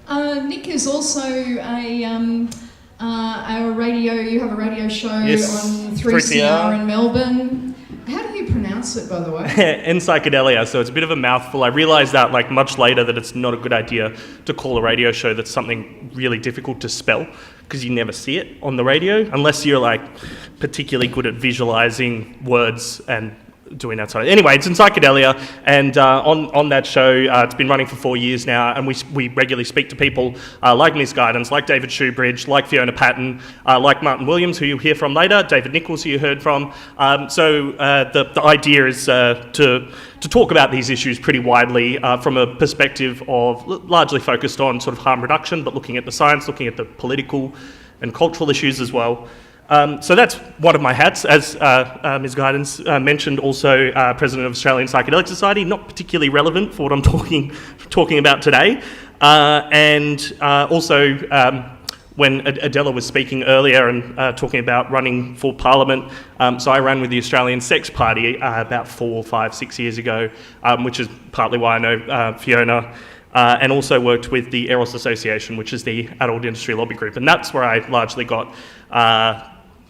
Nick is also a radio. You have a radio show on 3CR in Melbourne. How do you pronounce it, by the way? Enpsychedelia. So it's a bit of a mouthful. I realised that much later that it's not a good idea to call a radio show that's something really difficult to spell, because you never see it on the radio unless you're particularly good at visualising words and doing that sort of. Anyway, it's Enpsychedelia, and on that show, it's been running for 4 years now, and we regularly speak to people like Ms. Guidance, like David Shoebridge, like Fiona Patton, like Martin Williams, who you'll hear from later, David Nichols, who you heard from. So the idea is to talk about these issues pretty widely from a perspective of largely focused on sort of harm reduction, but looking at the science, looking at the political and cultural issues as well. So that's one of my hats, as Ms. Guidance mentioned, also President of Australian Psychedelic Society, not particularly relevant for what I'm talking about today. And also, when Adela was speaking earlier and talking about running for Parliament, so I ran with the Australian Sex Party about 4, 5, 6 years ago, which is partly why I know Fiona. And also worked with the Eros Association, which is the adult industry lobby group. And that's where I largely got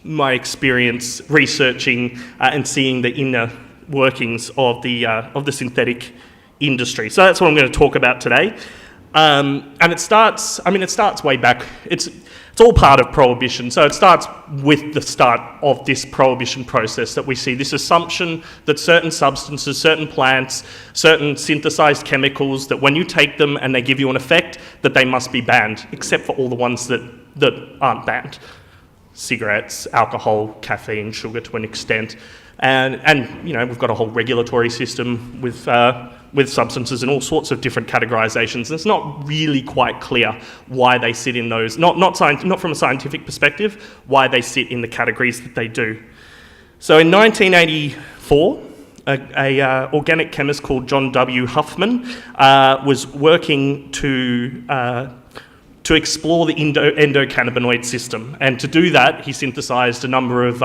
my experience researching and seeing the inner workings of the synthetic industry. So that's what I'm going to talk about today. And it starts way back. It's all part of Prohibition. So it starts with the start of this Prohibition process that we see, this assumption that certain substances, certain plants, certain synthesized chemicals, that when you take them and they give you an effect, that they must be banned, except for all the ones that aren't banned. Cigarettes, alcohol, caffeine, sugar to an extent. And we've got a whole regulatory system with substances and all sorts of different categorizations. And it's not really quite clear why they sit in those, not from a scientific perspective, why they sit in the categories that they do. So in 1984, a organic chemist called John W. Huffman was working to explore the endocannabinoid system. And to do that, he synthesized a number of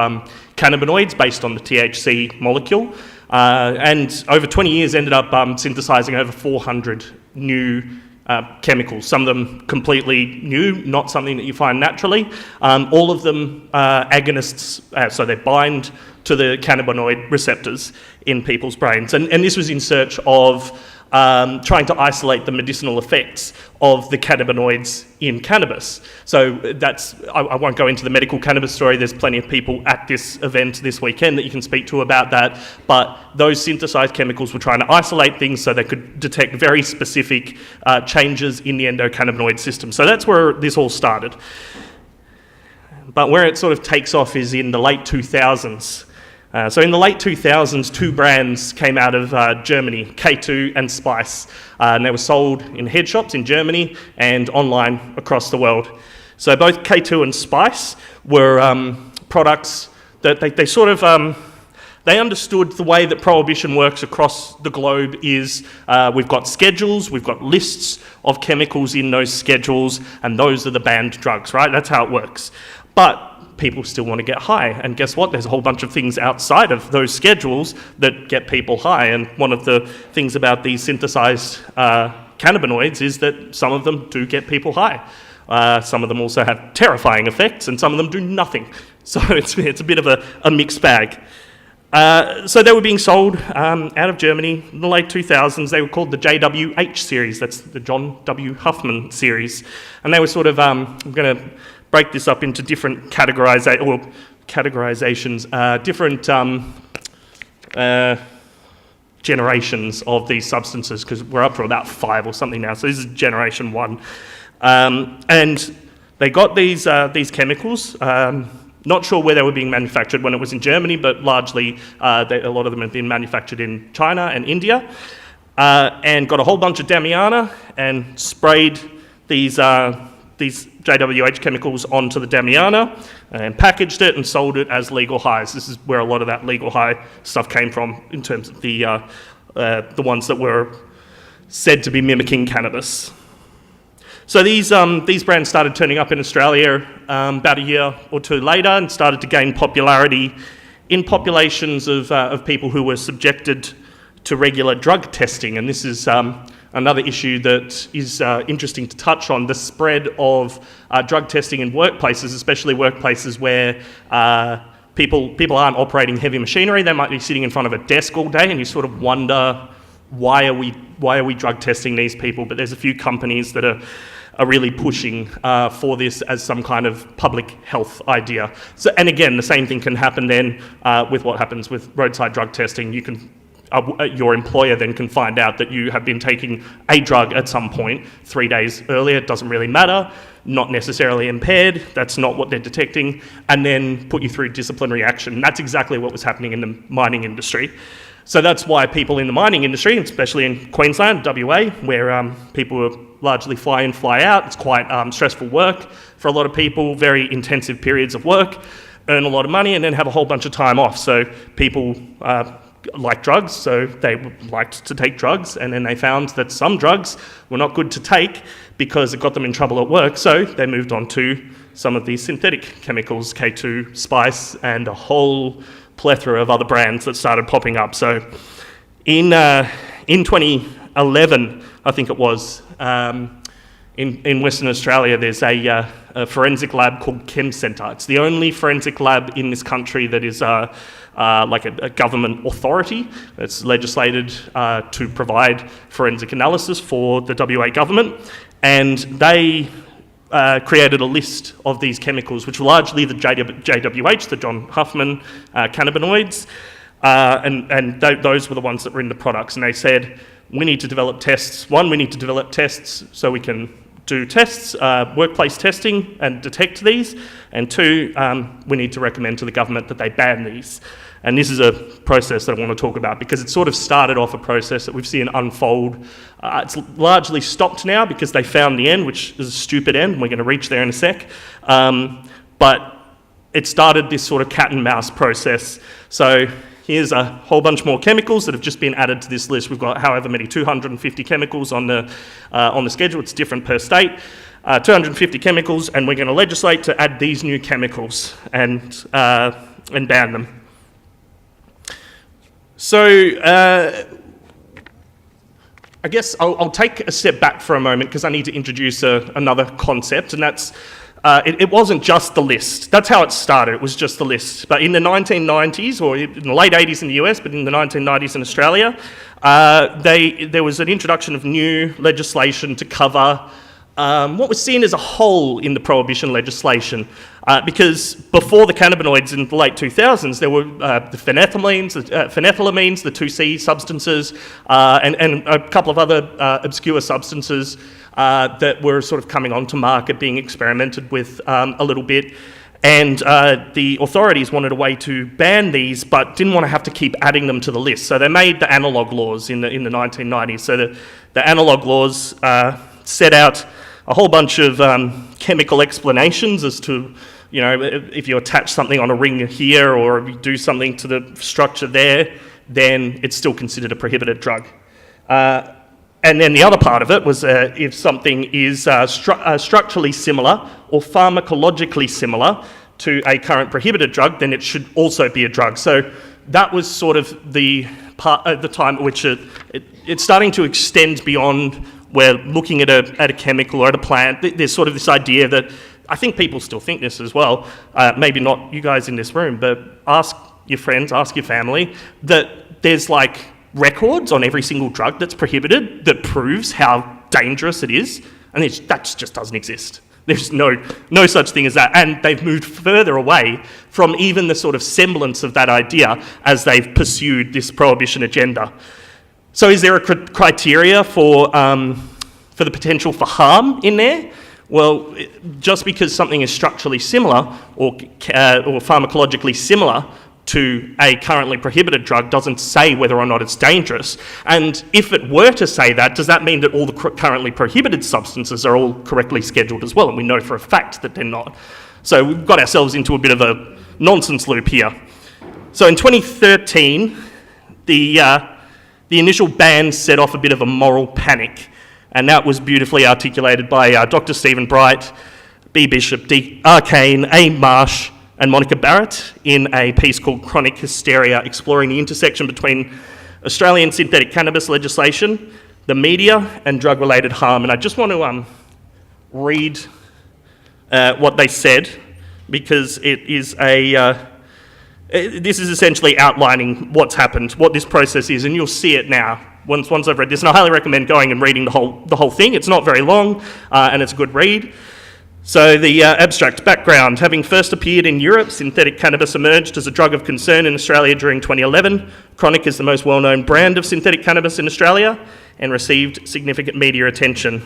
cannabinoids based on the THC molecule. And over 20 years ended up synthesizing over 400 new chemicals, some of them completely new, not something that you find naturally. All of them agonists, so they bind to the cannabinoid receptors in people's brains. And this was in search of trying to isolate the medicinal effects of the cannabinoids in cannabis. So I won't go into the medical cannabis story. There's plenty of people at this event this weekend that you can speak to about that. But those synthesized chemicals were trying to isolate things so they could detect very specific changes in the endocannabinoid system. So that's where this all started. But where it sort of takes off is in the late 2000s. So in the late 2000s, two brands came out of Germany, K2 and Spice, and they were sold in head shops in Germany and online across the world. So both K2 and Spice were products that they sort of, they understood the way that Prohibition works across the globe is we've got schedules, we've got lists of chemicals in those schedules, and those are the banned drugs, right? That's how it works. But people still want to get high, and guess what? There's a whole bunch of things outside of those schedules that get people high, and one of the things about these synthesized cannabinoids is that some of them do get people high. Some of them also have terrifying effects, and some of them do nothing. So it's a bit of a mixed bag. So they were being sold out of Germany in the late 2000s. They were called the JWH series. That's the John W. Huffman series. And they were sort of, I'm going to break this up into different categorizations, different generations of these substances, because we're up for about 5 or something now. So this is generation 1. And they got these chemicals. Not sure where they were being manufactured when it was in Germany, but largely a lot of them have been manufactured in China and India, and got a whole bunch of Damiana and sprayed these JWH chemicals onto the Damiana and packaged it and sold it as legal highs. This is where a lot of that legal high stuff came from in terms of the ones that were said to be mimicking cannabis. So these brands started turning up in Australia about a year or two later and started to gain popularity in populations of people who were subjected to regular drug testing. And this is another issue that is interesting to touch on, the spread of drug testing in workplaces, especially workplaces where people aren't operating heavy machinery. They might be sitting in front of a desk all day, and you sort of wonder, why are we drug testing these people? But there's a few companies that are really pushing for this as some kind of public health idea. So, and again, the same thing can happen then with what happens with roadside drug testing. You can, your employer then can find out that you have been taking a drug at some point 3 days earlier. It doesn't really matter, not necessarily impaired, that's not what they're detecting, and then put you through disciplinary action. That's exactly what was happening in the mining industry. So that's why people in the mining industry, especially in Queensland, WA, where people largely fly in, fly out, it's quite stressful work for a lot of people, very intensive periods of work, earn a lot of money and then have a whole bunch of time off. So people like drugs, so they liked to take drugs, and then they found that some drugs were not good to take because it got them in trouble at work, so they moved on to some of these synthetic chemicals, K2, Spice, and a whole plethora of other brands that started popping up. So in 2011, I think it was, in Western Australia, there's a forensic lab called Chem Centre. It's the only forensic lab in this country that is like a government authority. It's legislated to provide forensic analysis for the WA government, and they created a list of these chemicals, which were largely the JWH, the John Huffman cannabinoids, and those were the ones that were in the products. And they said, we need to develop tests. One, we need to develop tests so we can do tests, workplace testing, and detect these. And two, we need to recommend to the government that they ban these. And this is a process that I want to talk about because it sort of started off a process that we've seen unfold. It's largely stopped now because they found the end, which is a stupid end. We're going to reach there in a sec. But it started this sort of cat and mouse process. So here's a whole bunch more chemicals that have just been added to this list. We've got however many, 250 chemicals on the schedule. It's different per state. 250 chemicals, and we're going to legislate to add these new chemicals and ban them. So I guess I'll take a step back for a moment because I need to introduce another concept, and that's it wasn't just the list. That's how it started. It was just the list. But in the 1990s, or in the late 80s in the US, but in the 1990s in Australia, there was an introduction of new legislation to cover what was seen as a hole in the prohibition legislation. Because before the cannabinoids in the late 2000s, there were the phenethylamines, the 2C substances, and a couple of other obscure substances that were sort of coming onto market, being experimented with a little bit. And the authorities wanted a way to ban these, but didn't want to have to keep adding them to the list. So they made the analogue laws in the 1990s. So the analogue laws set out a whole bunch of chemical explanations as to, you know, if you attach something on a ring here or if you do something to the structure there, then it's still considered a prohibited drug. And then the other part of it was if something is structurally similar or pharmacologically similar to a current prohibited drug, then it should also be a drug. So that was sort of the part at the time at which it's starting to extend beyond. We're looking at a chemical or at a plant. There's sort of this idea that, I think people still think this as well, maybe not you guys in this room, but ask your friends, ask your family, that there's like records on every single drug that's prohibited that proves how dangerous it is, and that just doesn't exist. There's no such thing as that, and they've moved further away from even the sort of semblance of that idea as they've pursued this prohibition agenda. So is there a criteria for the potential for harm in there? Well, just because something is structurally similar or pharmacologically similar to a currently prohibited drug doesn't say whether or not it's dangerous. And if it were to say that, does that mean that all the currently prohibited substances are all correctly scheduled as well? And we know for a fact that they're not. So we've got ourselves into a bit of a nonsense loop here. So in 2013, the initial ban set off a bit of a moral panic, and that was beautifully articulated by Dr. Stephen Bright, B. Bishop, D. Arcane, A. Marsh, and Monica Barrett in a piece called Chronic Hysteria, exploring the intersection between Australian synthetic cannabis legislation, the media and drug-related harm. And I just want to read what they said, because it is this is essentially outlining what's happened, what this process is, and you'll see it now once I've read this. And I highly recommend going and reading the whole thing. It's not very long, and it's a good read. So the abstract background: having first appeared in Europe, synthetic cannabis emerged as a drug of concern in Australia during 2011. Chronic is the most well-known brand of synthetic cannabis in Australia and received significant media attention.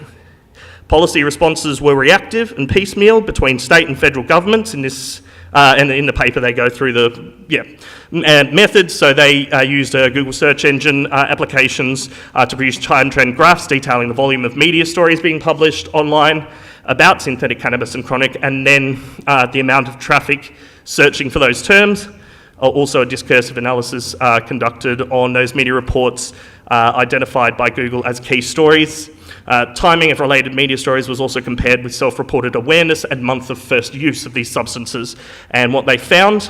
Policy responses were reactive and piecemeal between state and federal governments. In this, and in the paper they go through the methods. So they used Google search engine applications to produce time trend graphs detailing the volume of media stories being published online about synthetic cannabis and chronic, and then the amount of traffic searching for those terms. Also a discursive analysis conducted on those media reports identified by Google as key stories. Timing of related media stories was also compared with self-reported awareness and month of first use of these substances. And what they found,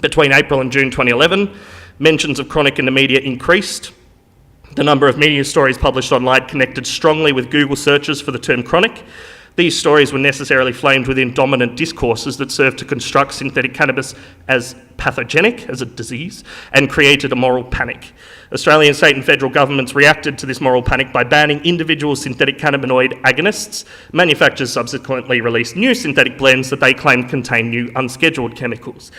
between April and June 2011, mentions of chronic in the media increased. The number of media stories published online connected strongly with Google searches for the term chronic. These stories were necessarily framed within dominant discourses that served to construct synthetic cannabis as pathogenic, as a disease, and created a moral panic. Australian state and federal governments reacted to this moral panic by banning individual synthetic cannabinoid agonists. Manufacturers subsequently released new synthetic blends that they claimed contained new unscheduled chemicals.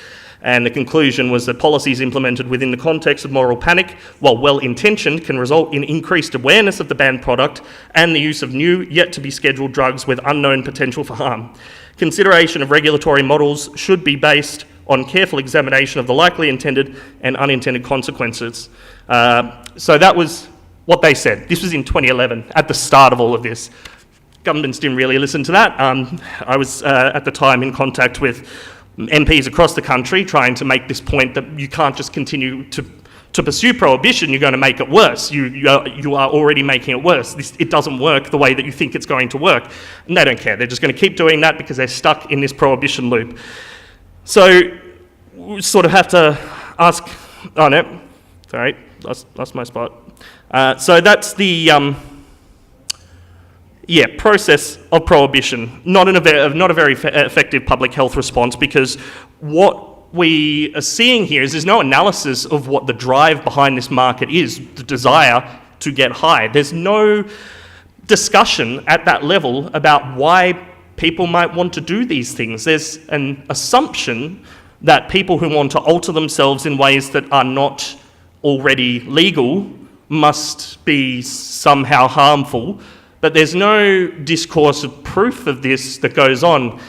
And the conclusion was that policies implemented within the context of moral panic, while well-intentioned, can result in increased awareness of the banned product and the use of new, yet-to-be scheduled drugs with unknown potential for harm. Consideration of regulatory models should be based on careful examination of the likely intended and unintended consequences. So that was what they said. This was in 2011, at the start of all of this. Governments didn't really listen to that. I was, at the time, in contact with MPs across the country trying to make this point that you can't just continue to pursue prohibition. You're going to make it worse. You are already making it worse. It doesn't work the way that you think it's going to work. And they don't care. They're just going to keep doing that because they're stuck in this prohibition loop. So we sort of have to ask, oh no, sorry, lost my spot. So that's the process of prohibition, not a very effective public health response, because what we are seeing here is there's no analysis of what the drive behind this market is, the desire to get high. There's no discussion at that level about why people might want to do these things. There's an assumption that people who want to alter themselves in ways that are not already legal must be somehow harmful. But there's no discourse of proof of this that goes on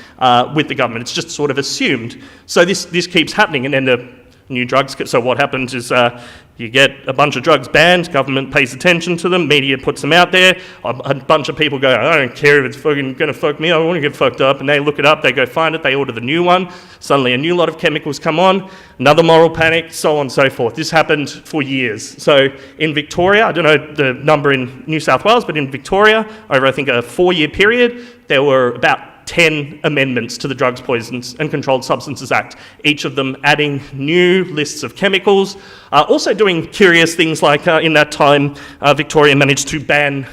with the government. It's just sort of assumed. So this keeps happening, and then the new drugs. So what happens is you get a bunch of drugs banned, government pays attention to them, media puts them out there, a bunch of people go, I don't care if it's fucking going to fuck me, I want to get fucked up, and they look it up, they go find it, they order the new one, suddenly a new lot of chemicals come on, another moral panic, so on and so forth. This happened for years. So in Victoria, I don't know the number in New South Wales, but in Victoria, over I think a 4-year period, there were about 10 amendments to the Drugs, Poisons and Controlled Substances Act, each of them adding new lists of chemicals, also doing curious things like in that time Victoria managed to ban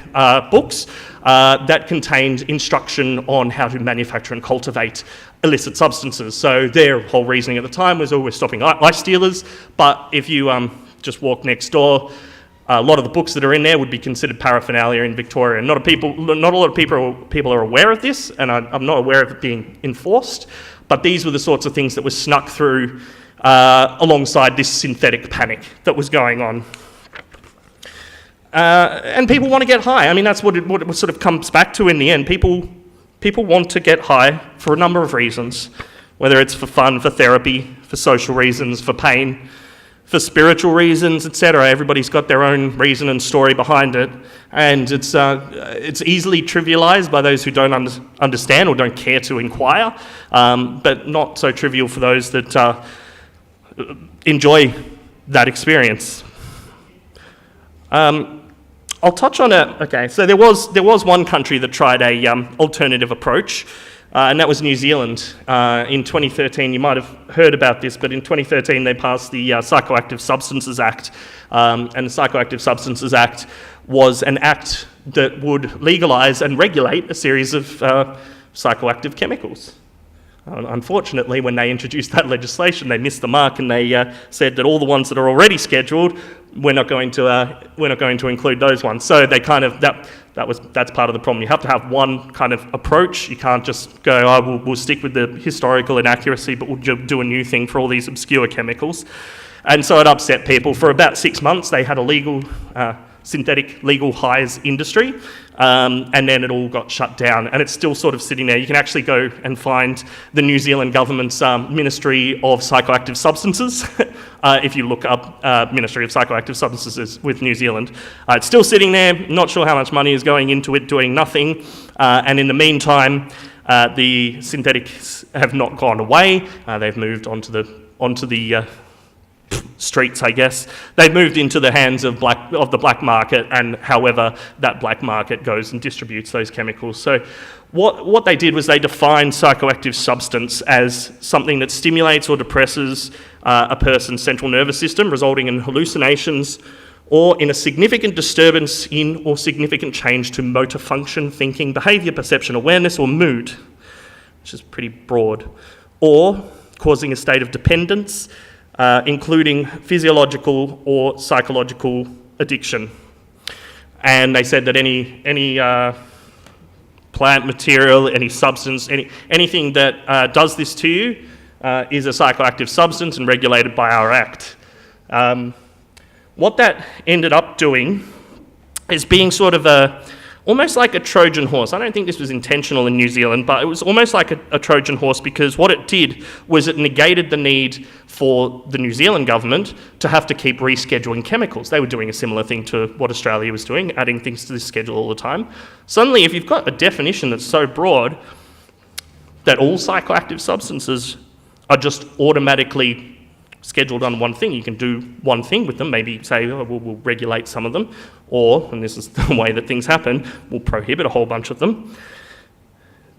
books that contained instruction on how to manufacture and cultivate illicit substances. So their whole reasoning at the time was, we're stopping ice dealers, but if you just walk next door, a lot of the books that are in there would be considered paraphernalia in Victoria. Not a lot of people are aware of this, and I'm not aware of it being enforced, but these were the sorts of things that were snuck through alongside this synthetic panic that was going on. And people want to get high. I mean, that's what it sort of comes back to in the end. People want to get high for a number of reasons, whether it's for fun, for therapy, for social reasons, for pain, for spiritual reasons, etc. Everybody's got their own reason and story behind it, and it's easily trivialised by those who don't understand or don't care to inquire, but not so trivial for those that enjoy that experience. I'll touch on it. Okay, so there was one country that tried a alternative approach. And that was New Zealand. In 2013, you might have heard about this, but in 2013 they passed the Psychoactive Substances Act. And the Psychoactive Substances Act was an act that would legalise and regulate a series of psychoactive chemicals. Unfortunately, when they introduced that legislation, they missed the mark, and they said that all the ones that are already scheduled, we're not going to include those ones. So they kind of that's part of the problem. You have to have one kind of approach. You can't just go, oh, we'll stick with the historical inaccuracy, but we'll do a new thing for all these obscure chemicals. And so it upset people. For about 6 months, they had a legal synthetic legal highs industry, and then it all got shut down, and it's still sort of sitting there. You can actually go and find the New Zealand government's Ministry of Psychoactive Substances. If you look up Ministry of Psychoactive Substances with New Zealand, it's still sitting there. Not sure how much money is going into it, doing nothing. And in the meantime, the synthetics have not gone away. They've moved onto the streets, I guess. They've moved into the hands of the black market, and however that black market goes and distributes those chemicals. So what they did was they defined psychoactive substance as something that stimulates or depresses a person's central nervous system, resulting in hallucinations or in a significant disturbance in or significant change to motor function, thinking, behaviour, perception, awareness, or mood, which is pretty broad, or causing a state of dependence, including physiological or psychological addiction. And they said that any plant material, any substance, anything that does this to you is a psychoactive substance and regulated by our Act. What that ended up doing is being sort of almost like a Trojan horse. I don't think this was intentional in New Zealand, but it was almost like a Trojan horse, because what it did was it negated the need for the New Zealand government to have to keep rescheduling chemicals. They were doing a similar thing to what Australia was doing, adding things to this schedule all the time. Suddenly, if you've got a definition that's so broad that all psychoactive substances are just automatically scheduled on one thing, you can do one thing with them, maybe say, oh, we'll regulate some of them, or, and this is the way that things happen, we'll prohibit a whole bunch of them,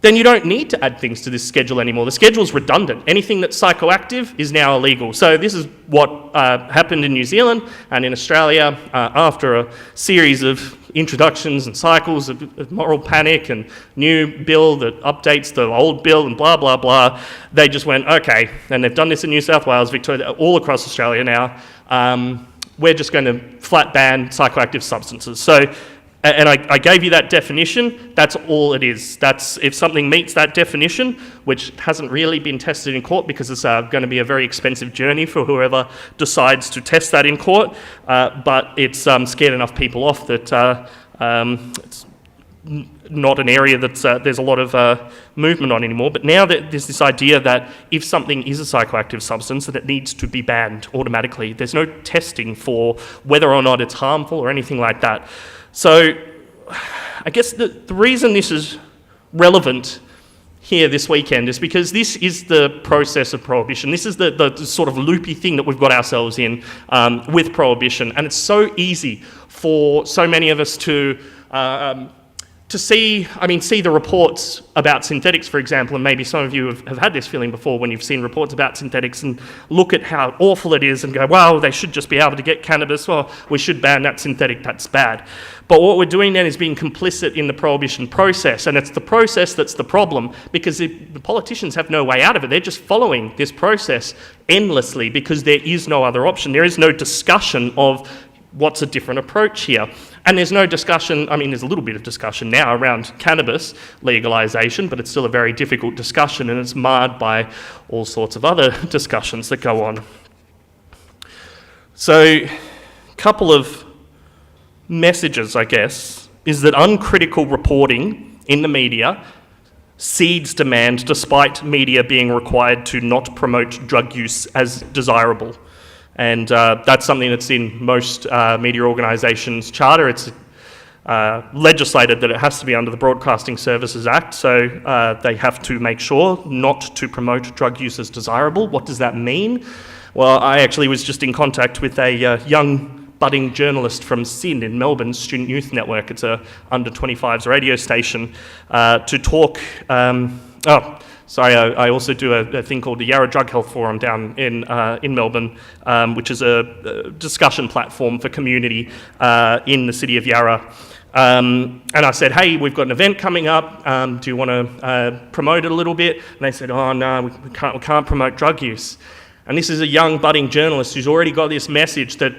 then you don't need to add things to this schedule anymore. The schedule's redundant. Anything that's psychoactive is now illegal. So this is what happened in New Zealand and in Australia after a series of introductions and cycles of moral panic and new bill that updates the old bill and blah, blah, blah. They just went, okay, and they've done this in New South Wales, Victoria, all across Australia now. We're just going to flat ban psychoactive substances. So, and I gave you that definition. That's all it is. That's if something meets that definition, which hasn't really been tested in court because it's going to be a very expensive journey for whoever decides to test that in court. But it's scared enough people off that it's not an area that there's a lot of movement on anymore. But now that there's this idea that if something is a psychoactive substance, that it needs to be banned automatically. There's no testing for whether or not it's harmful or anything like that. So I guess the reason this is relevant here this weekend is because this is the process of Prohibition. This is the sort of loopy thing that we've got ourselves in with Prohibition. And it's so easy for so many of us to see the reports about synthetics, for example, and maybe some of you have had this feeling before when you've seen reports about synthetics and look at how awful it is and go, well, they should just be able to get cannabis, well, we should ban that synthetic, that's bad. But what we're doing then is being complicit in the Prohibition process, and it's the process that's the problem, because the politicians have no way out of it. They're just following this process endlessly because there is no other option. There is no discussion of what's a different approach here. And there's no discussion, there's a little bit of discussion now around cannabis legalisation, but it's still a very difficult discussion, and it's marred by all sorts of other discussions that go on. So, a couple of messages, I guess, is that uncritical reporting in the media seeds demand, despite media being required to not promote drug use as desirable. And that's something that's in most media organisations' charter. It's legislated that it has to be under the Broadcasting Services Act, so they have to make sure not to promote drug use as desirable. What does that mean? Well, I actually was just in contact with a young budding journalist from SYN in Melbourne, Student Youth Network. It's a under-25s radio station, to talk... Sorry, I also do a thing called the Yarra Drug Health Forum down in Melbourne, which is a discussion platform for community in the city of Yarra. And I said, hey, we've got an event coming up. Do you want to promote it a little bit? And they said, oh, no, we can't promote drug use. And this is a young budding journalist who's already got this message that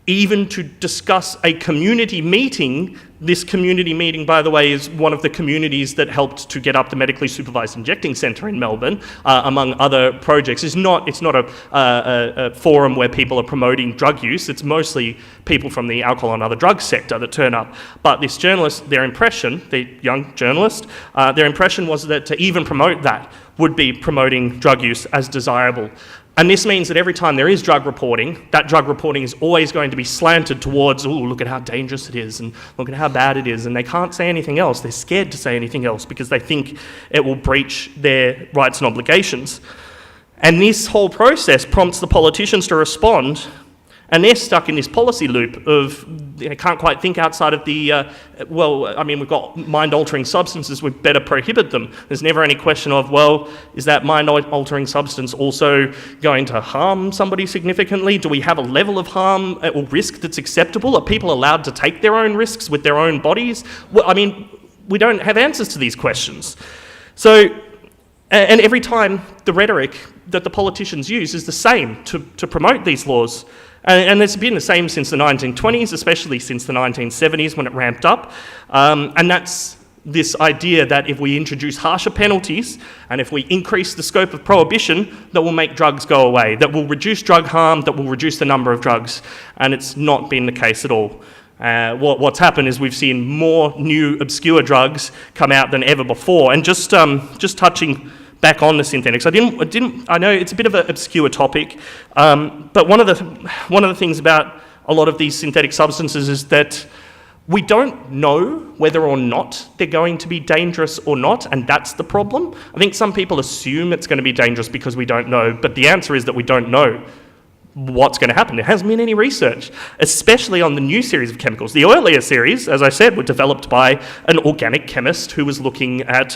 even to discuss a community meeting, this community meeting, by the way, is one of the communities that helped to get up the medically supervised injecting centre in Melbourne, among other projects. It's not a forum where people are promoting drug use. It's mostly people from the alcohol and other drugs sector that turn up. But this journalist, their impression, the young journalist, their impression was that to even promote that would be promoting drug use as desirable. And this means that every time there is drug reporting, that drug reporting is always going to be slanted towards, oh, look at how dangerous it is, and look at how bad it is, and they can't say anything else. They're scared to say anything else because they think it will breach their rights and obligations. And this whole process prompts the politicians to respond, and they're stuck in this policy loop of they can't quite think outside of the, we've got mind-altering substances, we better prohibit them. There's never any question of, well, is that mind-altering substance also going to harm somebody significantly? Do we have a level of harm or risk that's acceptable? Are people allowed to take their own risks with their own bodies? Well, we don't have answers to these questions. So, and every time the rhetoric that the politicians use is the same to promote these laws. And it's been the same since the 1920s, especially since the 1970s when it ramped up. And that's this idea that if we introduce harsher penalties and if we increase the scope of prohibition, that will make drugs go away, that will reduce drug harm, that will reduce the number of drugs. And it's not been the case at all. What's happened is we've seen more new obscure drugs come out than ever before. And just touching back on the synthetics. I know it's a bit of an obscure topic, but one of the things about a lot of these synthetic substances is that we don't know whether or not they're going to be dangerous or not, and that's the problem. I think some people assume it's going to be dangerous because we don't know, but the answer is that we don't know what's going to happen. There hasn't been any research, especially on the new series of chemicals. The earlier series, as I said, were developed by an organic chemist who was looking at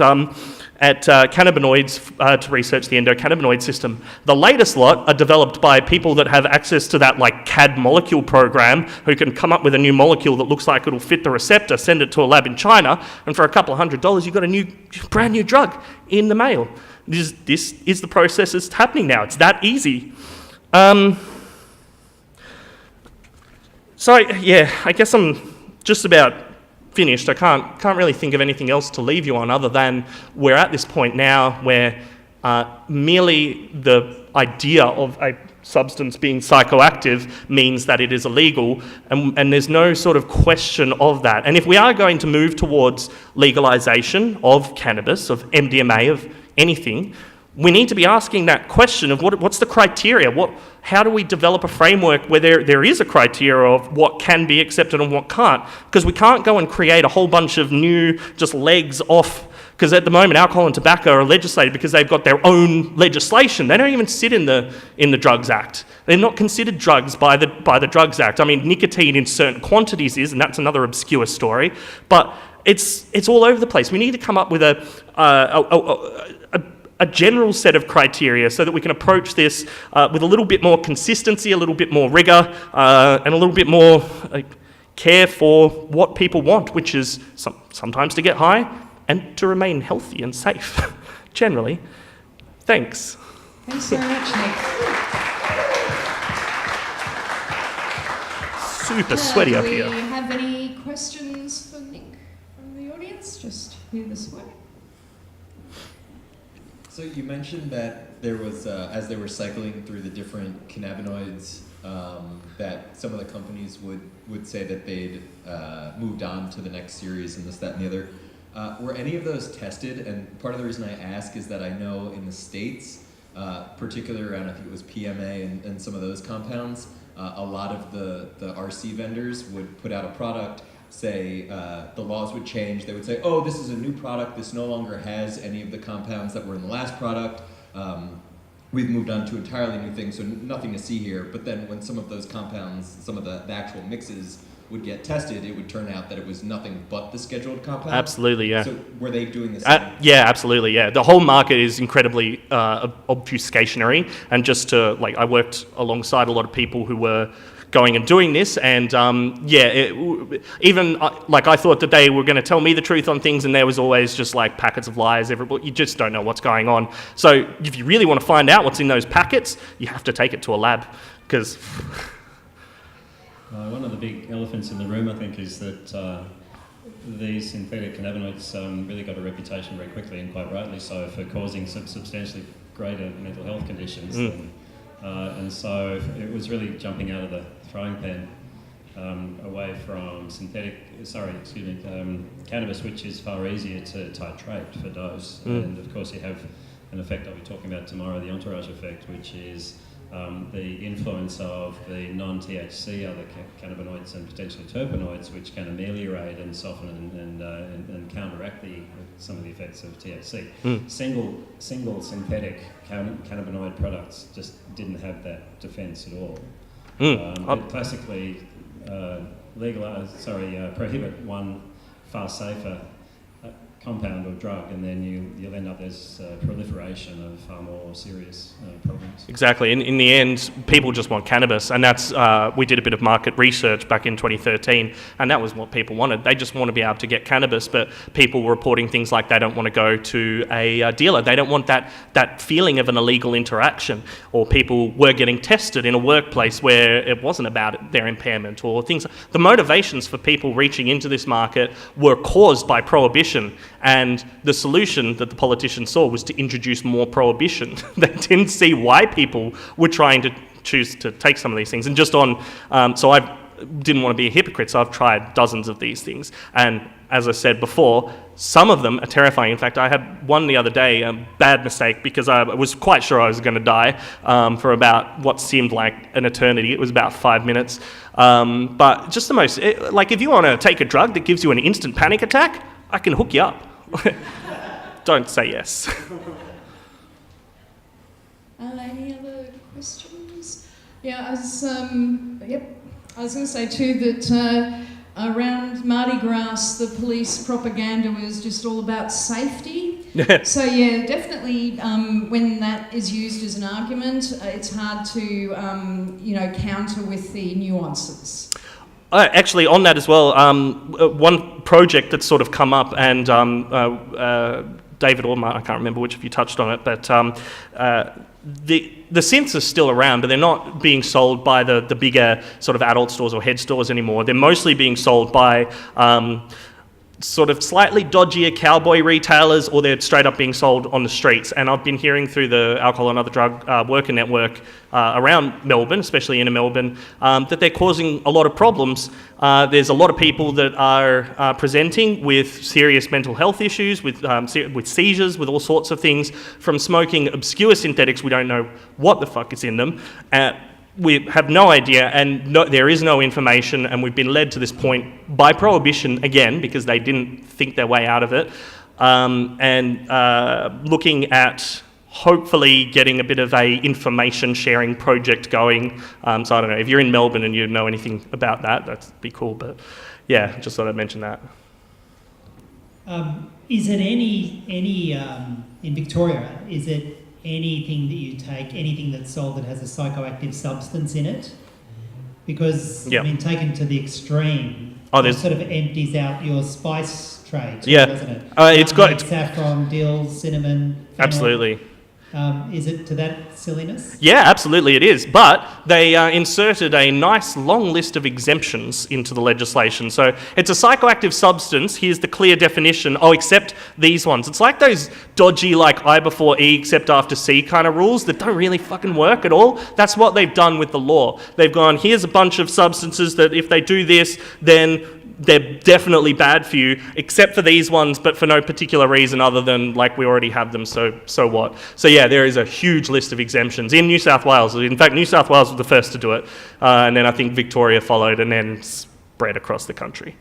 cannabinoids to research the endocannabinoid system. The latest lot are developed by people that have access to that like CAD molecule program, who can come up with a new molecule that looks like it'll fit the receptor, send it to a lab in China, and for a couple of $100, you've got a brand new drug in the mail. This is the process that's happening now. It's that easy. I guess I'm just about finished. I can't really think of anything else to leave you on other than we're at this point now where merely the idea of a substance being psychoactive means that it is illegal, and there's no sort of question of that. And if we are going to move towards legalisation of cannabis, of MDMA, of anything, we need to be asking that question of what's the criteria? How do we develop a framework where there is a criteria of what can be accepted and what can't? Because we can't go and create a whole bunch of new just legs off, because at the moment alcohol and tobacco are legislated because they've got their own legislation. They don't even sit in the Drugs Act. They're not considered drugs by the Drugs Act. I mean, nicotine in certain quantities is, and that's another obscure story, but it's all over the place. We need to come up with a general set of criteria so that we can approach this with a little bit more consistency, a little bit more rigour, and a little bit more care for what people want, which is sometimes to get high and to remain healthy and safe, generally. Thanks. Thanks so much, Nick. Super sweaty up here. Do we have any questions for Nick from the audience? Just here this way. So you mentioned that there was, as they were cycling through the different cannabinoids, that some of the companies would say that they'd moved on to the next series and this, that, and the other. Were any of those tested? And part of the reason I ask is that I know in the States, particularly around, I think it was PMA and some of those compounds, a lot of the RC vendors would put out a product, say the laws would change. They would say, oh, this is a new product. This no longer has any of the compounds that were in the last product. We've moved on to entirely new things, so nothing to see here. But then when some of those compounds, some of the actual mixes would get tested, it would turn out that it was nothing but the scheduled compound. Absolutely, yeah. So were they doing the same? Yeah, absolutely, yeah. The whole market is incredibly obfuscationary, and just to, like, I worked alongside a lot of people who were going and doing this, and I thought that they were going to tell me the truth on things, and there was always just like packets of lies. You just don't know what's going on. So if you really want to find out what's in those packets, you have to take it to a lab, because one of the big elephants in the room, I think, is that these synthetic cannabinoids really got a reputation very quickly, and quite rightly so, for causing substantially greater mental health conditions. And so it was really jumping out of the frying pan away from cannabis, which is far easier to titrate for dose. And of course you have an effect I'll be talking about tomorrow, the entourage effect, which is the influence of the non-THC other cannabinoids and potentially terpenoids, which can ameliorate and soften and counteract some of the effects of THC. Single synthetic cannabinoid products just didn't have that defence at all. Classically, prohibit one far safer compound or drug, and then you'll end up as proliferation of far more serious problems. Exactly. In the end, people just want cannabis, and that's we did a bit of market research back in 2013, and that was what people wanted. They just want to be able to get cannabis, but people were reporting things like they don't want to go to a dealer. They don't want that feeling of an illegal interaction, or people were getting tested in a workplace where it wasn't about their impairment or things. The motivations for people reaching into this market were caused by prohibition. And the solution that the politicians saw was to introduce more prohibition. They didn't see why people were trying to choose to take some of these things. And just on, so I didn't want to be a hypocrite, so I've tried dozens of these things. And as I said before, some of them are terrifying. In fact, I had one the other day, a bad mistake, because I was quite sure I was going to die for about what seemed like an eternity. It was about 5 minutes. But just the most, like if you want to take a drug that gives you an instant panic attack, I can hook you up. Don't say yes. Any other questions? Yeah, I was going to say too that around MardiGrass, the police propaganda was just all about safety. So yeah, definitely when that is used as an argument, it's hard to counter with the nuances. Actually, on that as well, one project that's sort of come up, and David or Mark, I can't remember which of you touched on it, but the synths are still around, but they're not being sold by the bigger sort of adult stores or head stores anymore. They're mostly being sold by sort of slightly dodgier cowboy retailers, or they're straight up being sold on the streets. And I've been hearing through the Alcohol and Other Drug Worker Network around Melbourne, especially in Melbourne, that they're causing a lot of problems. There's a lot of people that are presenting with serious mental health issues, with seizures, with all sorts of things, from smoking obscure synthetics. We don't know what the fuck is in them. We have no idea, and there is no information, and we've been led to this point by prohibition again, because they didn't think their way out of it, looking at hopefully getting a bit of a information sharing project going. So I don't know, if you're in Melbourne and you know anything about that, that'd be cool, but yeah, just thought I'd mention that. Is it any in Victoria, is it anything that you take, anything that's sold that has a psychoactive substance in it? Because, I mean, taken to the extreme, it sort of empties out your spice tray too, doesn't it? It's got saffron, dill, cinnamon, fennel. Absolutely. Is it to that silliness? Yeah, absolutely it is. But they inserted a nice long list of exemptions into the legislation. So it's a psychoactive substance. Here's the clear definition. Oh, except these ones. It's like those dodgy, like I before E except after C kind of rules that don't really fucking work at all. That's what they've done with the law. They've gone, here's a bunch of substances that if they do this, then they're definitely bad for you, except for these ones, but for no particular reason other than, like, we already have them, so what? So yeah, there is a huge list of exemptions in New South Wales. In fact, New South Wales was the first to do it, and then I think Victoria followed, and then spread across the country.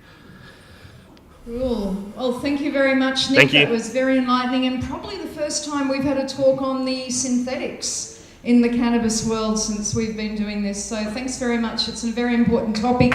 Cool. Well, thank you very much, Nick. Thank you. That was very enlightening, and probably the first time we've had a talk on the synthetics in the cannabis world since we've been doing this. So thanks very much. It's a very important topic.